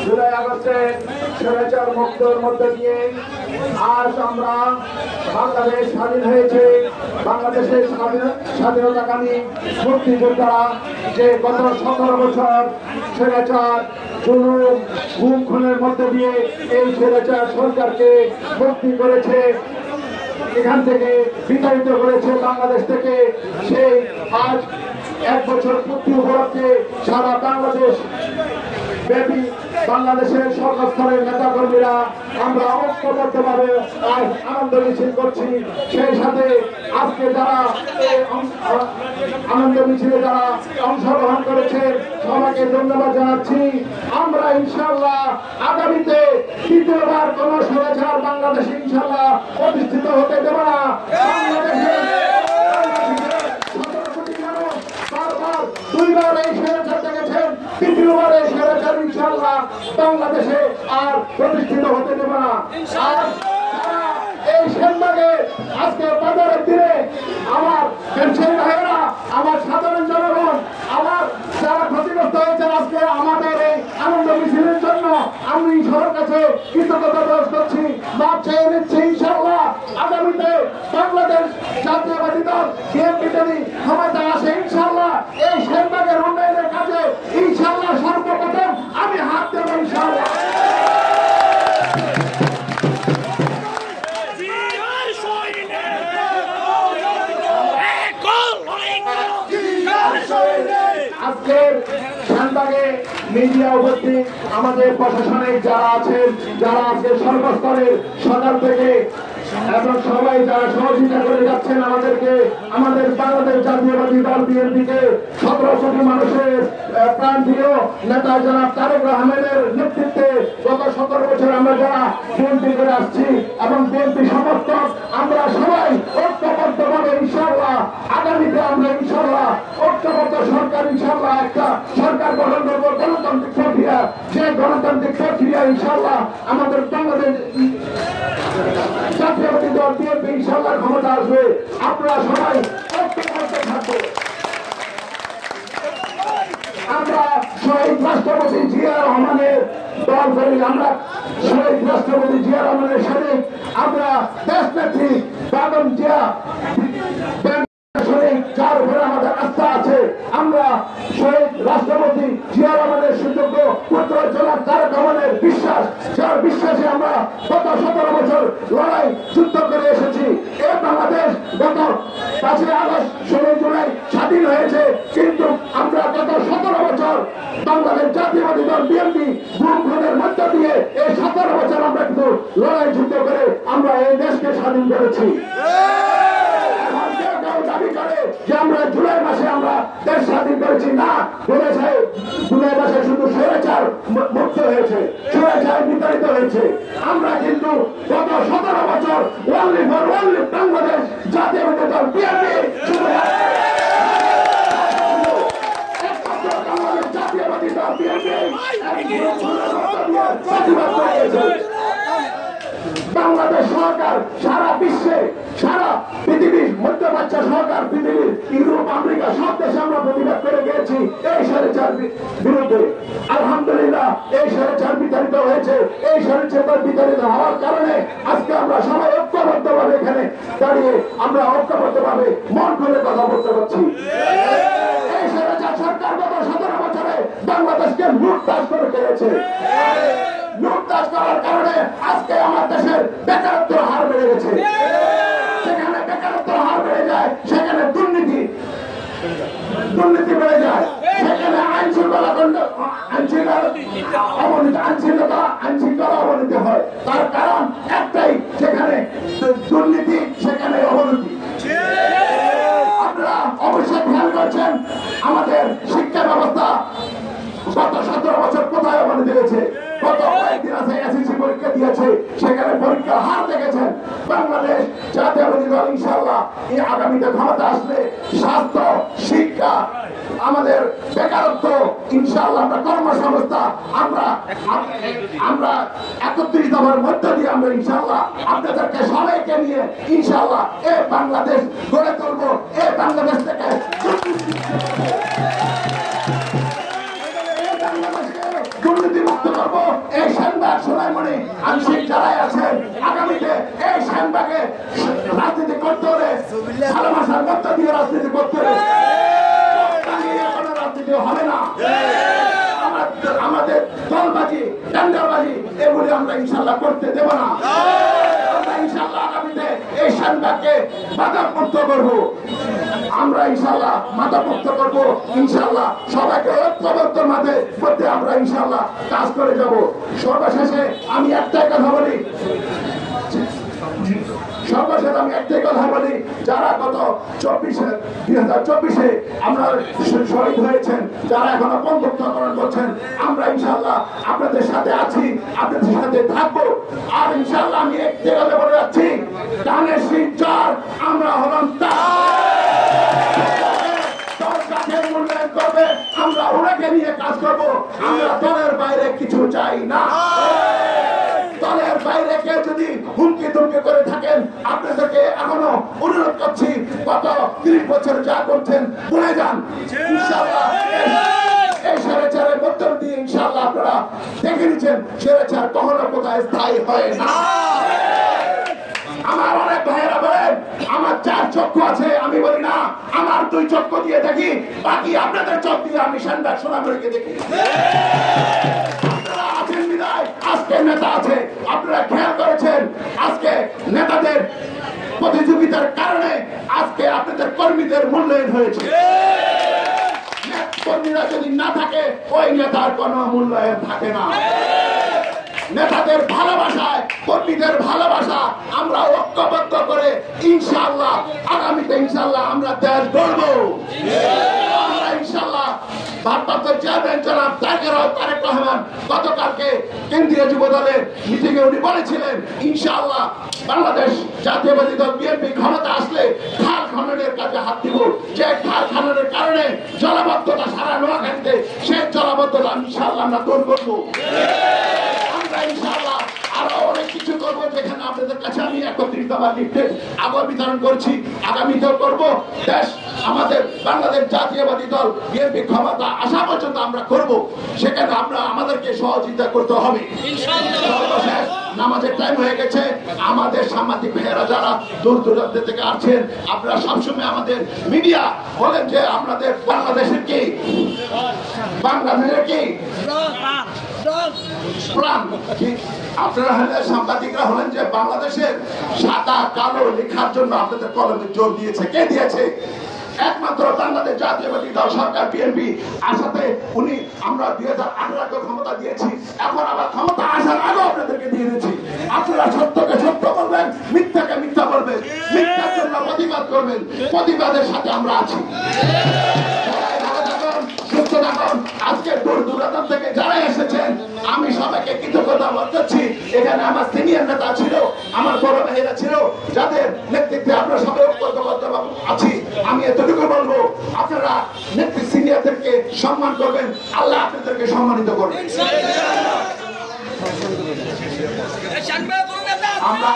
জুলাই আগস্টে স্বৈরাচার মুক্তর মধ্যে দিয়ে আজ আমরা বাংলাদেশ স্বাধীন হয়েছে। বাংলাদেশের স্বাধীনতাকামী মুক্তিযোদ্ধারা যে গত 17 বছর স্বৈরাচার জুলুম গুম খুনের মধ্যে দিয়ে এই স্বৈরাচার সরকারকে মুক্তি করেছে, এখান থেকে বিতাড়িত করেছে বাংলাদেশ থেকে, সেই আজ 1 বছর পূর্তি উপলক্ষে সারা বাংলাদেশ ব্যাপী বাংলাদেশের সর্বস্তরের নেতা কর্মীরা আমরা ঐক্যবদ্ধভাবে আজ আনন্দ মিছিল করছি। সেই সাথে আজকে যারা আনন্দ মিছিলে যারা অংশগ্রহণ করেছে সবাইকে ধন্যবাদ জানাচ্ছি। আমরা ইনশাআল্লাহ আগামীতে দ্বিতীয়বার কোন স্বৈরাচার বাংলাদেশে ইনশাআল্লাহ প্রতিষ্ঠিত হতে দেব না। দুইবার এই স্বৈরাচার দেখেছেন, তৃতীয়বার এই স্বৈরাচার ইনশাআল্লাহ বাংলাদেশে আর প্রতিষ্ঠিত হতে দেব না। আর এই সেনবাগে আজকে বাজারের দিনে আমার ব্যবসায়ী ভাইয়েরা, আমার সাধারণ জনগণ, আমার যারা ক্ষতিগ্রস্ত হয়েছে আজকে আমাদের এই আনন্দ মিছিলের জন্য আমি সবার কাছে কৃতজ্ঞতা প্রকাশ করছি, মাপ চেয়ে নিচ্ছি। ইনশাআল্লাহ আগামীতে বাংলাদেশ জাতীয়বাদী দল বিএনপি যদি ক্ষমতায় আসে ইনশাআল্লাহ এই সেনবাগের উন্নয়নের কাজে ইনশাআল্লাহ সর্বপ্রথম আমি হাত দেব ইনশাআল্লাহ। আজকের শানবাগে মিডিয়া উপস্থিত আমাদের প্রশাসনিক যারা আছেন, যারা আজকে সর্বস্তরের সরকার থেকে এবং সবাই যারা সহযোগিতা করে যাচ্ছেন আমাদেরকে, আমাদের বাংলাদেশ জাতীয়বাদী দল বিএনপিকে 17 কোটি মানুষের প্রাণপ্রিয় নেতা জনাব তারেক রহমানের নেতৃত্বে গত 17 বছর আমরা যারা বিএনপি করে আসছি এবং বিএনপি সমর্থক আমরা সবাই ঐক্যবদ্ধভাবে ইনশাআল্লাহ আগামীতে আমরা ইনশাআল্লাহ ঐক্যবদ্ধ সরকার ইনশাআল্লাহ একটা সরকার গঠন করবো, গণতান্ত্রিক প্রক্রিয়া, যে গণতান্ত্রিক প্রক্রিয়া ইনশাআল্লাহ আমাদের বাংলাদেশ জাতীয়বাদী দল বিএনপি ইনশাআল্লাহ ক্ষমতা আসবে। আপনারা সবাই ঐক্যবদ্ধ থাকবো। আমরা শহীদ রাষ্ট্রপতি জিয়া রহমানের দল করি, আমরা শহীদ রাষ্ট্রপতি জিয়া রহমানের সাথে আমরা দেশ নেত্রী বেগম জিয়া যার উপরে আমাদের আস্থা আছে, আমরা শহীদ রাষ্ট্রপতি জিয়া রহমানের সুযোগ্য পুত্র জনাব তারেক রহমানের বিশ্বাস, যার বিশ্বাসে আমরা গত 17 বছর লড়াই যুদ্ধ করে এসেছি। এই বাংলাদেশ গত 5 আগস্ট 16 জুলাই স্বাধীন হয়েছে, কিন্তু আমরা গত 17 বছর বাংলাদেশ জাতীয়বাদী দল বিএনপি গুম খুনের মধ্য দিয়ে এই 17 বছর আমরা কিন্তু লড়াই যুদ্ধ করে আমরা এই দেশকে স্বাধীন করেছি। দাবি করে যে আমরা জুলাই মাসে আমরা দেশ স্বাধীন করেছি, না, জুলাই মাসে শুধু স্বৈরাচার মুক্ত হয়েছে, স্বৈরাচার বিতাড়িত হয়েছে। আমরা কিন্তু গত 17 বছর ওনলি ফর ওনলি বাংলাদেশ জাতীয়বাদী দল বিএনপি জাতীয়বাদী দল বিএনপি বাংলাদেশ সরকার সারা বিশ্বে, সারা পৃথিবীর মধ্যপ্রাচ্য সরকার, পৃথিবীর ইউরোপ আমেরিকা সব দেশে আমরা প্রতিবাদ করে গিয়েছি এই স্বৈরাচার বিরুদ্ধে। আলহামদুলিল্লাহ এই স্বৈরাচার বিতাড়িত হয়েছে। এই স্বৈরাচার বিতাড়িত হওয়ার কারণে আজকে আমরা সবাই ঐক্যবদ্ধভাবে এখানে দাঁড়িয়ে আমরা ঐক্যবদ্ধভাবে মন খুলে কথা বলতে পারছি। এই স্বৈরাচার সরকার গত 17 বছরে বাংলাদেশকে লুটপাট করে খেয়েছে। লুটপাট করার কারণে আজকে আমার দেশের বেকারত্ব হার বেড়ে গেছে। সেখানে বেকারত্ব হার বেড়ে যায়, সেখানে দুর্নীতি বেড়ে যায়, সেখানে আইন শৃঙ্খলা অবনতি হয়। তার কারণ একটাই, সেখানে দুর্নীতি, সেখানে অবনতি। আপনারা অবশ্যই খেয়াল করছেন আমাদের শিক্ষা ব্যবস্থা গত 17 বছর কোথায় অবনতি হয়েছে। গত কয়েকদিন আছে এসএসসি পরীক্ষা দিয়েছে, সেখানে পরীক্ষার হার দেখেছেন। বাংলাদেশ জাতীয়বাদী দল ইনশাআল্লাহ এই আগামীতে ক্ষমতা আসলে স্বাস্থ্য, শিক্ষা, আমাদের বেকারত্ব, ইনশাআল্লাহ আমরা কর্মসংস্থা, আমরা 31 দফার মধ্য দিয়ে আমরা ইনশাআল্লাহ আপনাদেরকে সবাইকে নিয়ে ইনশাআল্লাহ এই বাংলাদেশ গড়ে তুলবো। এই বাংলাদেশ থেকে দুর্নীতি দুর্নীতি মুক্ত করবো। এই শাহবাগ সোনাইমণি আংশিক যারাই আছেন আগামীতে এই শাহবাগে রাজনীতি করতে হলে ভালোবাসার মধ্য দিয়ে রাজনীতি করতে হবে, কোনো রাজনীতি হবে না। আমাদের দলবাজি টেন্ডারবাজি এগুলি আমরা ইনশাল্লাহ করতে দেব না। আমরা ইনশাল্লাহ আগামীতে এই শাহবাগকে বাধামুক্ত করবো। আমরা ইনশাল্লাহ মাদকমুক্ত করবো। ইনশাল্লাহ সবাইকে ঐক্যবদ্ধের মধ্যে আমরা ইনশাল্লাহ কাজ করে যাব। সর্বশেষে আমি একটাই কথা বলি, যারা গত 2024 আমরা শহীদ হয়েছেন, যারা এখনো বন্ধুত্বকরণ করছেন, আমরা ইনশাল্লাহ আপনাদের সাথে আছি, আপনাদের সাথে থাকবো। আর ইনশাল্লাহ আমি একটি কথা বলে যাচ্ছি, ধানের শীষ চার, আমরা হলাম মূল্যায়ন করবে, আমরা ওনাকে নিয়ে কাজ করবো। আমরা দলের বাইরে কিছু চাই না। দলের বাইরে কেউ যদি হুমকি ধুমকি করে থাকেন, আপনাদেরকে এখনো অনুরোধ করছি, গত 30 বছর যা করছেন ভুলে যান। ইনশাআল্লাহ এই স্বৈরাচারের মধ্য দিয়ে ইনশাআল্লাহ আপনারা দেখে নিচ্ছেন স্বৈরাচার কখনো কোথায় স্থায়ী হয় না। আমার অনেক ভাইয়েরা বলেন আমার 4 চক্ষু আছে, আমি বলি না, আমার 2 চক্ষু দিয়ে দেখি, বাকি আপনাদের চোখ দিয়ে আমি শাহবাগ সোনাইমণিকে দেখি। আপনারা আছেন বিদায় আজকে নেতা আছে। আপনারা খেয়াল করেছেন আজকে নেতাদের প্রতিযোগিতার কারণে আজকে আপনাদের কর্মীদের মূল্যায়ন হয়েছে। কর্মীরা যদি না থাকে ওই নেতার কোনো মূল্যায়ন থাকে না। নেতাদের ভালোবাসায় কর্মীদের ভালোবাসা আমরা ঐক্যবদ্ধ করে ইনশাআল্লাহ আগামীতে ইনশাআল্লাহ আমরা দেশ গড়বো। আমরা ইনশাআল্লাহ ভারপ্রাপ্ত চেয়ারম্যান জনাব তারেক রহমান গতকালকে কেন্দ্রীয় যুব দলের মিটিং এ উনি বলেছিলেন ইনশাআল্লাহ বাংলাদেশ জাতীয়বাদী দল বিএনপি ক্ষমতা আসলে খাল খননের কাজে হাত দিব। যে খাল খননের কারণে জলাবদ্ধতা সারা নোয়াখালীতে, সেই জলাবদ্ধতা ইনশাআল্লাহ আমরা দূর করবো। আমরা ইনশাআল্লাহ আরো অনেক কিছু করবো, যেখানে আপনাদের কাছে আমি 31 দফা লিফলেট আবার বিতরণ করছি, আগামীতেও করবো। দেশ আমাদের বাংলাদেশ জাতীয়বাদী দল বিএনপি ক্ষমতা আসা পর্যন্ত আমরা করব, সেখানে আমরা আমাদেরকে সহযোগিতা করতে হবে। সর্বশেষ নামাজের টাইম হয়ে গেছে। আমাদের সাংবাদিক ভাইয়েরা যারা দূর দূরান্ত থেকে আসছেন, আপনারা সবসময় আমাদের মিডিয়া বলেন যে আপনাদের বাংলাদেশের কি প্রাণ, আপনারা হলে সাংবাদিকরা হলেন যে বাংলাদেশের সাদা কালো লেখার জন্য আপনাদের কলমে জোর দিয়েছে। কে দিয়েছে? একমাত্র বাংলাদেশ জাতীয়বাদী দল সরকার বিএনপি আসাতে উনি আমরা 2018 ক্ষমতা দিয়েছি, এখন আবার ক্ষমতা আসার আগে আপনাদেরকে দিয়ে দিয়েছি। আপনারা সত্যকে সত্য বলবেন, মিথ্যাকে মিথ্যা বলবেন, মিথ্যার জন্য প্রতিবাদ করবেন। প্রতিবাদের সাথে আমরা আছি। সুস্থ থাকুন। আজকে দূর দূরান্ত থেকে যারা এসেছেন আমি সবাইকে কৃতজ্ঞতা বলতেছি। এখানে আমার সিনিয়র নেতা ছিল, আমার বড় ভাইয়েরা ছিল, যাদের নেতৃত্বে আমরা সবাই ঐক্যবদ্ধ আছি। আমি এতটুকু বলবো, আপনারা নেতৃত্ব সিনিয়রদেরকে সম্মান করবেন, আল্লাহ আপনাদেরকে সম্মানিত করবেন। আমরা